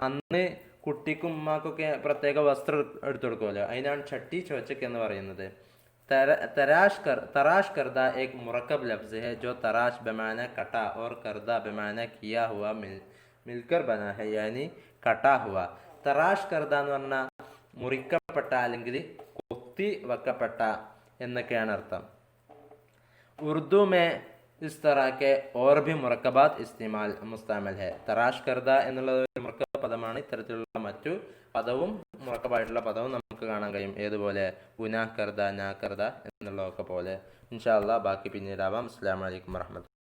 അന്ന് കുട്ടിക്കും ഉമ്മാക്കൊക്കെ പ്രത്യേക വസ്ത്രം എടുത്തു കൊടുക്കുമല്ലോ. അതിനാണ് ഛട്ടി ചോച്ചക് എന്ന് പറയുന്നത്. तराश करदा एक मुरक्कब लफ्ज़ है जो तराश बेमाना कटा और करदा बेमाना किया हुआ मिलकर बना है, यानी कटा हुआ. तराश करदा എന്ന് പറഞ്ഞാൽ മുറിക്കപ്പെട്ട അല്ലെങ്കിൽ കൊത്തി വെക്കപ്പെട്ട എന്നൊക്കെയാണ് അർത്ഥം. ഉറുദു മേ ഇസ് तरह के और भी मुरक्कबात मुस्तामिल है. തറാഷ് കർദ എന്നുള്ളത് ഒരു മുറക്കബ് പദമാണ്. ഇത്തരത്തിലുള്ള മറ്റു പദവും മുറക്കബായിട്ടുള്ള പദവും നമുക്ക് കാണാൻ കഴിയും. ഏതുപോലെ ഗുനാഹ് കർദ, നാ കർദ എന്നുള്ളതൊക്കെ പോലെ. ഇൻഷാ അല്ലാഹ് ബാക്കി പിന്നീടാവാം. അസ്സലാമു അലൈക്കും വറഹ്മത്തുള്ളാഹി.